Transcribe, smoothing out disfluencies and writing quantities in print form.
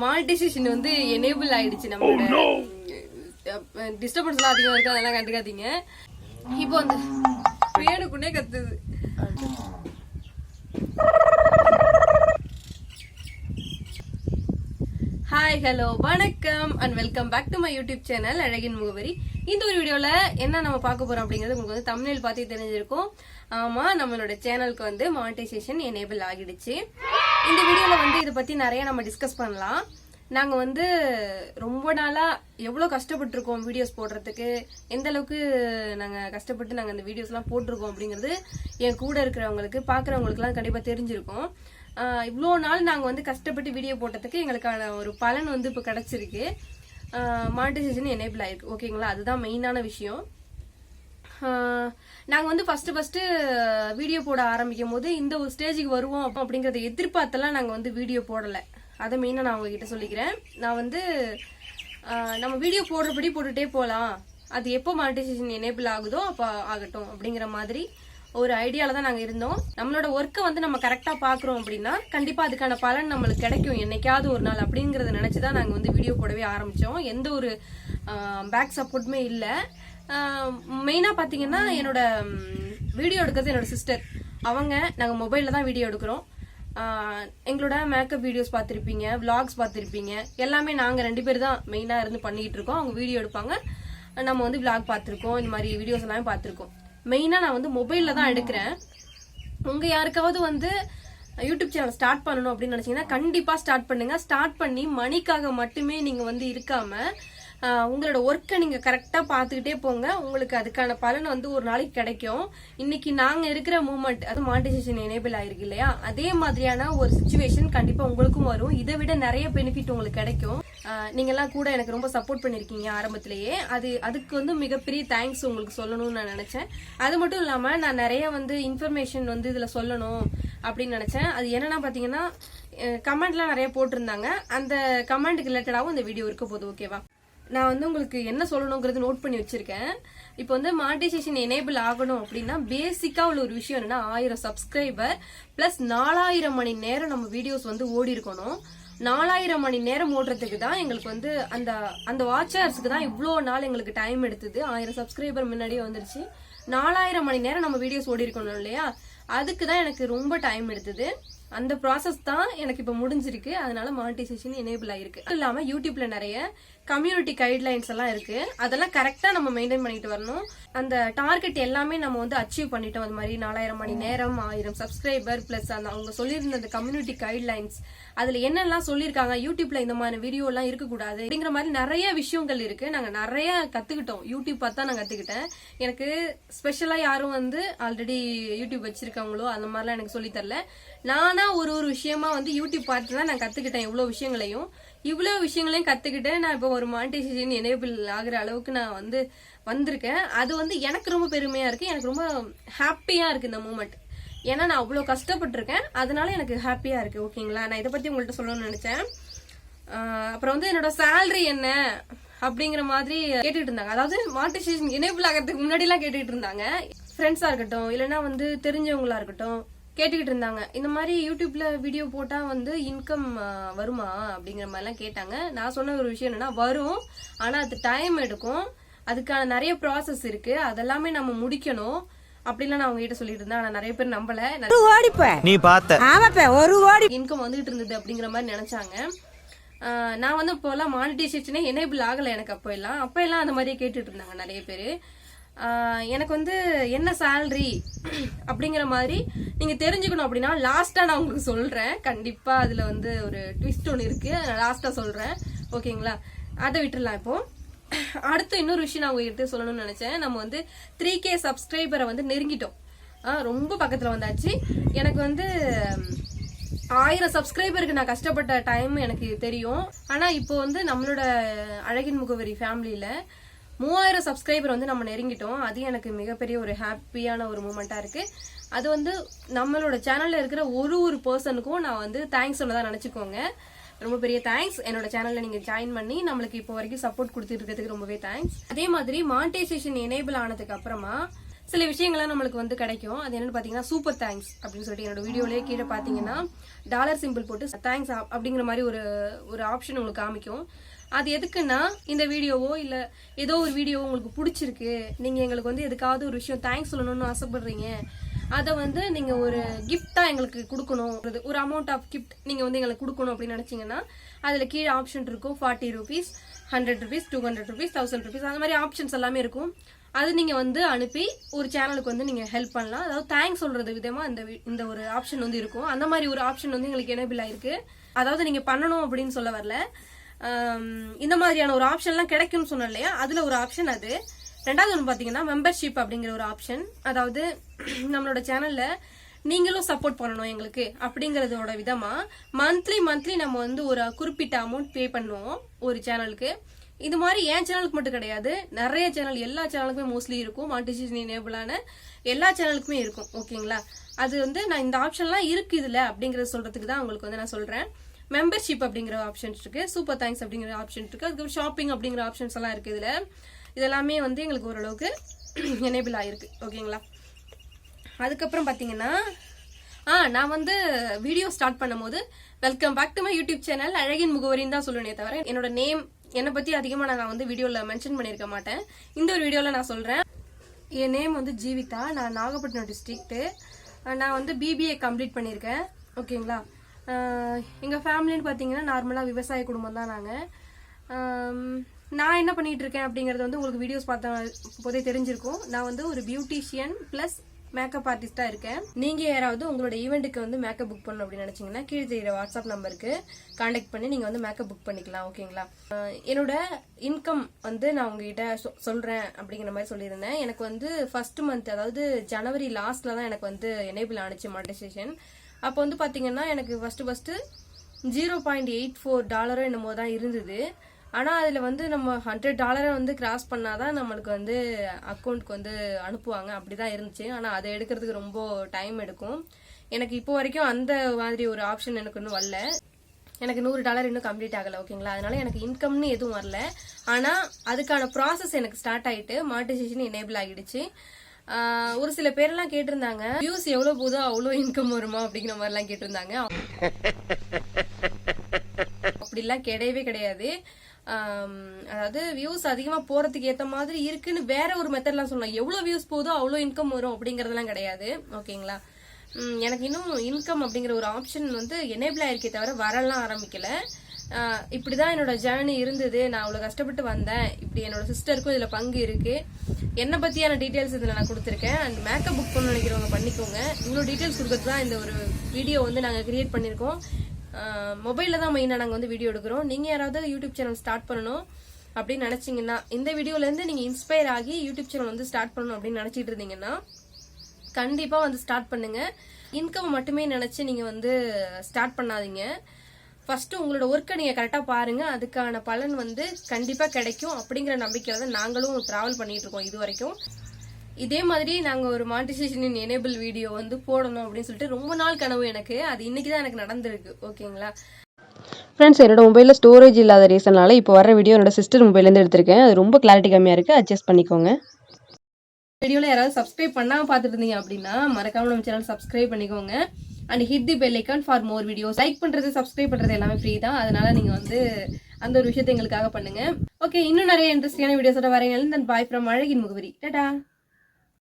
Monetisation வந்து enable ஆயிடுச்சு. நம்மளோட டிஸ்டர்பன்ஸ்லாம் அதிகமா இருக்கு, அதெல்லாம் கண்டுக்காதீங்க. இப்போ வந்து வேணுக்குன்னே கத்துது. ஹாய், ஹலோ, வணக்கம் and welcome back to my YouTube channel அழகின் முகவரி. இந்த ஒரு வீடியோல என்ன நம்ம பார்க்க போறோம் அப்படிங்கிறது உங்களுக்கு வந்து தம்ப்நெயில் பார்த்தே தெரிஞ்சிருக்கும். ஆமா, நம்மளோட சேனலுக்கு வந்து மானிட்டைசேஷன் எனேபிள் ஆகிடுச்சு. இந்த வீடியோல வந்து இதை பத்தி நிறைய நம்ம டிஸ்கஸ் பண்ணலாம். நாங்க வந்து ரொம்ப நாளா எவ்வளவு கஷ்டப்பட்டு இருக்கோம் வீடியோஸ் போடுறதுக்கு, எந்த அளவுக்கு நாங்க கஷ்டப்பட்டு நாங்க அந்த வீடியோஸ் எல்லாம் போட்டிருக்கோம் அப்படிங்கிறது என் கூட இருக்கிறவங்களுக்கு பாக்குறவங்களுக்கு எல்லாம் கண்டிப்பா தெரிஞ்சிருக்கும். இவ்வளோ நாள் நாங்க வந்து கஷ்டப்பட்டு வீடியோ போட்டதுக்கு எங்களுக்கான ஒரு பலன் வந்து இப்ப கிடைச்சிருக்கு. மானிட்டைசேஷன் எனேபிள் ஆயிருக்கு. ஓகேங்களா, அதுதான் மெயினான விஷயம். நாங்க வந்து ஃபர்ஸ்ட் வீடியோ போட ஆரம்பிக்கும் போது இந்த ஒரு ஸ்டேஜுக்கு வருவோம் அப்படிங்கறத எதிர்பார்த்தெல்லாம் நாங்க வந்து வீடியோ போடல. அதை மெயினா நான் உங்ககிட்ட சொல்லிக்கிறேன். நான் வந்து நம்ம வீடியோ போடுறபடி போட்டுட்டே போலாம், அது எப்போ மானிட்டைசேஷன் எனேபிள் ஆகுதோ அப்ப ஆகட்டும் அப்படிங்கிற மாதிரி ஒரு ஐடியால தான் நாங்க இருந்தோம். நம்மளோட ஒர்க்கை வந்து நம்ம கரெக்டா பாக்குறோம் அப்படின்னா கண்டிப்பா அதுக்கான பலன் நம்மளுக்கு கிடைக்கும் என்னைக்காவது ஒரு நாள் அப்படிங்கறத நினைச்சுதான் நாங்க வந்து வீடியோ போடவே ஆரம்பிச்சோம். எந்த ஒரு பேக் சப்போர்ட்டுமே இல்ல. மெயினா பாத்தீங்கன்னா என்னோட வீடியோ எடுக்கிறது என்னோட சிஸ்டர். அவங்க நாங்க மொபைல்ல தான் வீடியோ எடுக்கிறோம். எங்களோட மேக்கப் வீடியோஸ் பார்த்திருப்பீங்க, விளாக்ஸ் பார்த்திருப்பீங்க, எல்லாமே நாங்க 2 பேர் தான் மெயினா இருந்து பண்ணிட்டு இருக்கோம். அவங்க வீடியோ எடுப்பாங்க, நம்ம வந்து விளாக் பார்த்திருக்கோம், இந்த மாதிரி வீடியோஸ் எல்லாமே பார்த்திருக்கோம். மெயினா நான் வந்து மொபைல்ல தான் எடுக்கிறேன். உங்க யாருக்காவது வந்து யூடியூப் சேனல் ஸ்டார்ட் பண்ணணும் அப்படின்னு நினைச்சீங்கன்னா கண்டிப்பா ஸ்டார்ட் பண்ணுங்க. ஸ்டார்ட் பண்ணி மணிக்காக மட்டுமே நீங்க வந்து இருக்காம உங்களோட ஒர்க்கை நீங்க கரெக்டா பாத்துக்கிட்டே போங்க. உங்களுக்கு அதுக்கான பலன் வந்து ஒரு நாளைக்கு கிடைக்கும். இன்னைக்கு நாங்க இருக்கிற மூமெண்ட், அது மானிட்டைசேஷன் எனேபிள் ஆயிருக்கு இல்லையா, அதே மாதிரியான ஒரு சிச்சுவேஷன் கண்டிப்பா உங்களுக்கும் வரும். இதை விட நிறைய பெனிஃபிட் உங்களுக்கு கிடைக்கும். நீங்க எல்லாம் கூட எனக்கு ரொம்ப சப்போர்ட் பண்ணிருக்கீங்க ஆரம்பத்திலேயே. அதுக்கு வந்து மிகப்பெரிய தேங்க்ஸ் உங்களுக்கு சொல்லணும்னு நான் நினைச்சேன். அது மட்டும் இல்லாம நான் நிறைய வந்து இன்ஃபர்மேஷன் வந்து இதுல சொல்லணும் அப்படின்னு நினைச்சேன். அது என்னன்னா பாத்தீங்கன்னா கமெண்ட்லாம் நிறைய போட்டிருந்தாங்க. அந்த கமெண்ட்டுக்கு ரிலேட்டடாவும் இந்த வீடியோ இருக்க போகுது. ஓகேவா, நான் வந்து உங்களுக்கு என்ன சொல்லணுங்கிறது நோட் பண்ணி வச்சிருக்கேன். இப்போ வந்து மானிட்டைசேஷன் எனேபிள் ஆகணும் அப்படின்னா பேசிக்கா உள்ள ஒரு விஷயம் என்னன்னா 1000 சப்ஸ்கிரைபர் பிளஸ் 4000 மணி நேரம் நம்ம வீடியோஸ் வந்து ஓடி இருக்கணும். 4000 மணி நேரம் ஓடுறதுக்கு தான் எங்களுக்கு வந்து அந்த வாட்சர்ஸ்க்கு தான் இவ்வளோ நாள் எங்களுக்கு டைம் எடுத்தது. 1000 சப்ஸ்கிரைபர் முன்னாடியே வந்துருச்சு. 4000 மணி நேரம் நம்ம வீடியோஸ் ஓடி இருக்கணும் இல்லையா, அதுக்கு தான் எனக்கு ரொம்ப டைம் எடுத்தது. அந்த ப்ராசஸ் தான் எனக்கு இப்ப முடிஞ்சிருக்கு. அதனால மானிட்டைசேஷன் எனேபிள் ஆயிருக்கு. அது இல்லாம யூடியூப்ல நிறைய கம்யூனிட்டி கைட்லைன்ஸ் எல்லாம் இருக்கு. அதெல்லாம் கரெக்டா நம்ம மெயின்டைன் பண்ணிட்டு வரணும். அந்த டார்கெட் எல்லாமே நம்ம வந்து அச்சீவ் பண்ணிட்டோம். அது மாதிரி 4000 மணி நேரம், 1000 சப்ஸ்கிரைபர் பிளஸ் அவங்க சொல்லியிருந்த அந்த கம்யூனிட்டி கைட்லைன்ஸ், அதுல என்னெல்லாம் சொல்லியிருக்காங்க, யூடியூப்ல இந்த மாதிரி வீடியோ எல்லாம் இருக்கக்கூடாது அப்படிங்கிற மாதிரி நிறைய விஷயங்கள் இருக்கு. நாங்க நிறைய கத்துக்கிட்டோம். யூடியூப் பார்த்தா நான் கத்துக்கிட்டேன். எனக்கு ஸ்பெஷலா யாரும் வந்து ஆல்ரெடி யூடியூப் வச்சிருக்காங்களோ அந்த மாதிரிலாம் எனக்கு சொல்லி தரல. நானா ஒரு விஷயமா வந்து யூடியூப் பார்த்து தான் நான் கத்துக்கிட்டேன். இவ்வளவு விஷயங்களையும் கத்துக்கிட்டு நான் இப்ப ஒரு மானிட்டைசேஷன் எனேபிள் ஆகுற அளவுக்கு நான் வந்து வந்திருக்கேன். அது வந்து எனக்கு ரொம்ப பெருமையா இருக்கு. எனக்கு ரொம்ப ஹாப்பியா இருக்கு இந்த மூமெண்ட். ஏன்னா நான் அவ்வளவு கஷ்டப்பட்டிருக்கேன், அதனால எனக்கு ஹாப்பியா இருக்கு. ஓகேங்களா, நான் இதை பத்தி உங்கள்ட்ட சொல்லணும்னு நினைச்சேன். அப்புறம் வந்து என்னோட சேலரி என்ன அப்படிங்கிற மாதிரி கேட்டுட்டு இருந்தாங்க. அதாவது மானிட்டைசேஷன் எனேபிள் ஆகிறதுக்கு முன்னாடி எல்லாம் கேட்டுட்டு இருந்தாங்க. ஃப்ரெண்ட்ஸா இருக்கட்டும், இல்லைன்னா வந்து தெரிஞ்சவங்களா இருக்கட்டும் கேட்டுக்கிட்டு இருந்தாங்க. இந்த மாதிரி யூடியூப்ல வீடியோ போட்டா வந்து இன்கம் வருமா அப்படிங்கிற மாதிரி எல்லாம் கேட்டாங்க. நான் சொன்ன ஒரு விஷயம் என்னன்னா, வரும், ஆனா அது டைம் எடுக்கும், அதுக்கான நிறைய ப்ராசஸ் இருக்கு, அதெல்லாமே நம்ம முடிக்கணும் அப்படின்லாம் நான் அவங்க கிட்ட சொல்லிட்டு இருந்தேன். ஆனா நிறைய பேர் நம்பல. இன்கம் வந்துகிட்டு இருந்தது அப்படிங்கிற மாதிரி நினைச்சாங்க. நான் வந்து இப்போலாம் மானிட்டைசேஷனே எனேபிள் ஆகல எனக்கு. அப்ப எல்லாம் அந்த மாதிரியே கேட்டுட்டு இருந்தாங்க நிறைய பேரு. எனக்கு வந்து என்ன சேலரி அப்படிங்கிற மாதிரி நீங்க தெரிஞ்சுக்கணும் அப்படின்னா லாஸ்டா நான் உங்களுக்கு சொல்றேன். கண்டிப்பா அதுல வந்து ஒரு ட்விஸ்ட் ஒன்று இருக்கு, நான் லாஸ்டா சொல்றேன். ஓகேங்களா, அதை விட்டுடலாம். இப்போ அடுத்து இன்னொரு விஷயம் நான் உங்ககிட்ட சொல்லணும்னு நினைச்சேன். நம்ம வந்து 3K சப்ஸ்கிரைபரை வந்து நெருங்கிட்டோம். ரொம்ப பக்கத்துல வந்தாச்சு. எனக்கு வந்து 1000 சப்ஸ்கிரைபருக்கு நான் கஷ்டப்பட்ட டைம் எனக்கு தெரியும். ஆனா இப்போ வந்து நம்மளோட அழகின் முகவரி ஃபேமிலியில 3000 சப்ஸ்கிரைபர் வந்து நம்ம நெருங்கிட்டோம். அது எனக்கு மிகப்பெரிய ஒரு ஹாப்பியான ஒரு மூமெண்டா இருக்கு. அது வந்து நம்மளோட சேனல்ல இருக்கிற ஒரு பர்சனுக்கும் நான் வந்து தேங்க்ஸ் சொல்லதான் நினைச்சுக்கோங்க. ரொம்ப பெரிய தேங்க்ஸ். என்னோட சேனல்ல நீங்க ஜாயின் பண்ணி நம்மளுக்கு இப்போ வரைக்கும் சப்போர்ட் கொடுத்துட்டு இருக்கிறதுக்கு ரொம்பவே தேங்க்ஸ். அதே மாதிரி மானிட்டைசேஷன் எனேபிள் ஆனதுக்கு அப்புறமா சில விஷயங்கள்லாம் நம்மளுக்கு வந்து கிடைக்கும். அது என்னன்னு பாத்தீங்கன்னா சூப்பர் தேங்க்ஸ் அப்படின்னு சொல்லிட்டு என்னோட வீடியோலயே கீழே பாத்தீங்கன்னா டாலர் சிம்பிள் போட்டு தேங்க்ஸ் அப்படிங்கிற மாதிரி ஒரு ஆப்ஷன் உங்களுக்கு காமிக்கும். அது எதுக்குன்னா இந்த வீடியோவோ இல்ல ஏதோ ஒரு வீடியோவோ உங்களுக்கு பிடிச்சிருக்கு, நீங்க எங்களுக்கு வந்து எதுக்காவது ஒரு விஷயம் தேங்க்ஸ் சொல்லணும்னு ஆசைப்படுறீங்க, அதை வந்து நீங்க ஒரு கிஃப்டா எங்களுக்கு கொடுக்கணும், ஒரு அமௌண்ட் ஆஃப் கிஃப்ட் நீங்க வந்து எங்களுக்கு கொடுக்கணும் அப்படின்னு நினைச்சீங்கன்னா அதுல கீழே ஆப்ஷன் இருக்கும். 40 rupees, 100 rupees, 200 rupees, 1000 rupees அந்த மாதிரி ஆப்ஷன்ஸ் எல்லாமே இருக்கும். அது நீங்க வந்து அனுப்பி ஒரு சேனலுக்கு வந்து நீங்க ஹெல்ப் பண்ணலாம். அதாவது தேங்க்ஸ் சொல்றது விதமா இந்த ஒரு ஆப்ஷன் வந்து இருக்கும். அந்த மாதிரி ஒரு ஆப்ஷன் வந்து எங்களுக்கு எனேபிள் ஆயிருக்கு. அதாவது நீங்க பண்ணணும் அப்படின்னு சொல்ல வரல, இந்த மாதிரியான ஒரு ஆப்ஷன் எல்லாம் கிடைக்கும்னு சொன்னோம் இல்லையா, அதுல ஒரு ஆப்ஷன் அது. ரெண்டாவது ஒன்று பாத்தீங்கன்னா மெம்பர்ஷிப் அப்படிங்கிற ஒரு ஆப்ஷன். அதாவது நம்மளோட சேனல்ல நீங்களும் சப்போர்ட் பண்ணணும் எங்களுக்கு அப்படிங்கறதோட விதமா மந்த்லி நம்ம வந்து ஒரு குறிப்பிட்ட அமௌண்ட் பே பண்ணுவோம் ஒரு சேனலுக்கு. இது மாதிரி என் சேனலுக்கு மட்டும் கிடையாது, நிறைய சேனல் எல்லா சேனலுக்குமே மோஸ்ட்லி இருக்கும். மானிட்டைசேஷன் எனேபிளான எல்லா சேனலுக்குமே இருக்கும். ஓகேங்களா, அது வந்து நான் இந்த ஆப்ஷன்லாம் இருக்கு இதுல அப்படிங்கறத சொல்றதுக்கு தான் உங்களுக்கு வந்து நான் சொல்றேன். மெம்பர்ஷிப் அப்படிங்கிற ஆப்ஷன்ஸ் இருக்கு, சூப்பர் தேங்க்ஸ் அப்படிங்கிற ஆப்ஷன் இருக்கு, அதுக்கு ஷாப்பிங் அப்படிங்கிற ஆப்ஷன்ஸ் எல்லாம் இருக்கு. இதுல இதெல்லாமே வந்து எங்களுக்கு ஓரளவுக்கு எனேபிள் ஆயிருக்கு. ஓகேங்களா, அதுக்கப்புறம் பாத்தீங்கன்னா நான் வந்து வீடியோ ஸ்டார்ட் பண்ணும் போது welcome back to my YouTube channel அழகின் முகவரின்னு தான் சொல்லுவேனே தவிர என்னோட நேம் என்னை பத்தி அதிகமா நான் வந்து வீடியோல மென்ஷன் பண்ணிருக்க மாட்டேன். இந்த ஒரு வீடியோல நான் சொல்றேன். என் நேம் வந்து ஜீவிதா, நான் நாகப்பட்டினம் டிஸ்ட்ரிக்ட். நான் வந்து பிபிஏ கம்ப்ளீட் பண்ணியிருக்கேன். ஓகேங்களா, எங்க ஃபேமிலின்னு பாத்தீங்கன்னா நார்மலா விவசாய குடும்பம் தான் நாங்க. நான் என்ன பண்ணிட்டு இருக்கேன் அப்படிங்கறது வந்து உங்களுக்கு வீடியோஸ் பார்த்த போதே தெரிஞ்சிருக்கும். நான் வந்து ஒரு பியூட்டிஷியன் பிளஸ் மேக்கப் ஆர்டிஸ்டா இருக்கேன். நீங்க யாராவது உங்களோட ஈவெண்ட்டுக்கு வந்து மேக்கப் புக் பண்ணணும் அப்படின்னு நினைச்சீங்கன்னா கீழே தெரியுற வாட்ஸ்அப் நம்பருக்கு கான்டாக்ட் பண்ணி நீங்க வந்து மேக்கப் புக் பண்ணிக்கலாம். ஓகேங்களா, என்னோட இன்கம் வந்து நான் உங்ககிட்ட சொல்றேன் அப்படிங்கிற மாதிரி சொல்லியிருந்தேன். எனக்கு வந்து ஃபர்ஸ்ட் மந்த், அதாவது ஜனவரி லாஸ்ட்ல தான் எனக்கு வந்து எனேபிள் ஆனிச்சு மானிட்டைசேஷன். அப்போ வந்து பாத்தீங்கன்னா எனக்கு ஃபர்ஸ்ட் $0.84 என்னமோ தான் இருந்தது. ஆனா அதுல வந்து நம்ம $100 வந்து கிராஸ் பண்ணாதான் நம்மளுக்கு வந்து அக்கௌண்ட்க்கு வந்து அனுப்புவாங்க, அப்படிதான் இருந்துச்சு. ஆனா அதை எடுக்கிறதுக்கு ரொம்ப டைம் எடுக்கும். எனக்கு இப்போ வரைக்கும் அந்த மாதிரி ஒரு ஆப்ஷன் எனக்கு இன்னும் வரல. எனக்கு $100 இன்னும் கம்ப்ளீட் ஆகல. ஓகேங்களா, அதனால எனக்கு இன்கம்னு எதுவும் வரல. ஆனா அதுக்கான ப்ராசஸ் எனக்கு ஸ்டார்ட் ஆயிட்டு மானிட்டைசேஷன் எனேபிள் ஆகிடுச்சு. ஒரு சில பேரெல்லாம் கேட்டிருந்தாங்க வியூஸ் எவ்வளவு போதோ அவ்வளவு இன்கம் வருமா அப்படிங்கிற மாதிரி எல்லாம் கேட்டிருந்தாங்க. அப்படிலாம் கிடையவே கிடையாது. அதாவது வியூஸ் அதிகமா போறதுக்கு ஏத்த மாதிரி இருக்குன்னு வேற ஒரு மெத்தட்லாம் சொல்லலாம். எவ்வளவு வியூஸ் போதோ அவ்வளவு இன்கம் வரும் அப்படிங்கறதெல்லாம் கிடையாது. ஓகேங்களா, எனக்கு இன்னும் இன்கம் அப்படிங்கிற ஒரு ஆப்ஷன் வந்து எனேபிள் ஆயிருக்கே தவிர வரலாம் ஆரம்பிக்கல. இப்படிதான் என்னோட ஜேர்னி இருந்தது. நான் அவ்வளவு கஷ்டப்பட்டு வந்தேன். இப்படி என்னோட சிஸ்டருக்கும் இதுல பங்கு இருக்கு. என்ன பத்தியான டீடைல்ஸ் இதுல நான் கொடுத்துருக்கேன். அண்ட் மேக்கப் புக் பண்ண நினைக்கிறவங்க பண்ணிக்கோங்க. இவ்வளவு டீடைல்ஸ் கொடுக்கறது தான் இந்த ஒரு வீடியோ வந்து நாங்க கிரியேட் பண்ணிருக்கோம். மொபைல்ல தான் மெயினா நாங்க வந்து வீடியோ எடுக்கிறோம். நீங்க யாராவது யூடியூப் சேனல் ஸ்டார்ட் பண்ணணும் அப்படின்னு நினைச்சீங்கன்னா, இந்த வீடியோல இருந்து நீங்க இன்ஸ்பயர் ஆகி யூடியூப் சேனல் வந்து ஸ்டார்ட் பண்ணணும் அப்படின்னு நினைச்சிட்டு இருந்தீங்கன்னா கண்டிப்பா வந்து ஸ்டார்ட் பண்ணுங்க. இன்கம் மட்டுமே நினைச்சு நீங்க வந்து ஸ்டார்ட் பண்ணாதீங்க. ஃபர்ஸ்ட் உங்களோட ஒர்க்கை நீங்க கரெக்டா பாருங்க, அதுக்கான பலன் வந்து கண்டிப்பா கிடைக்கும் அப்படிங்கிற நம்பிக்கையில தான் நாங்களும் டிராவல் பண்ணிட்டு இருக்கோம் இது வரைக்கும். இதே மாதிரி நாங்க ஒரு மானிட்டைசேஷன் எனேபிள் வீடியோ வந்து போடணும் அப்படின்னு சொல்லிட்டு ரொம்ப நாள் கனவு எனக்கு. அது இன்னைக்குதான் எனக்கு நடந்திருக்கு. ஓகேங்களா ஃப்ரெண்ட்ஸ், என்னோட மொபைலில் ஸ்டோரேஜ் இல்லாத ரீசனால இப்போ வர வீடியோ என்னோட சிஸ்டர் மொபைலேருந்து எடுத்திருக்கேன். அது ரொம்ப கிளாரிட்டி கம்மியாக இருக்குது, அட்ஜஸ்ட் பண்ணிக்கோங்க. வீடியோவில் யாராவது சப்ஸ்கிரைப் பண்ணாமல் பார்த்துட்டு இருந்தீங்க அப்படின்னா மறக்காம நம்ம சேனல் சப்ஸ்கிரைப் பண்ணிக்கோங்க. And hit the bell icon for more videos. Like பண்ணுறது, சப்ஸ்கிரைப் பண்ணுறது எல்லாமே ஃப்ரீ தான். அதனால நீங்கள் வந்து அந்த ஒரு விஷயத்தை எங்களுக்காக பண்ணுங்க. ஓகே, இன்னும் நிறைய இன்ட்ரெஸ்டிங்கான வீடியோஸோட வரேன். தென் பாய் ஃப்ரம் அழகின் முகவரி. டாடா.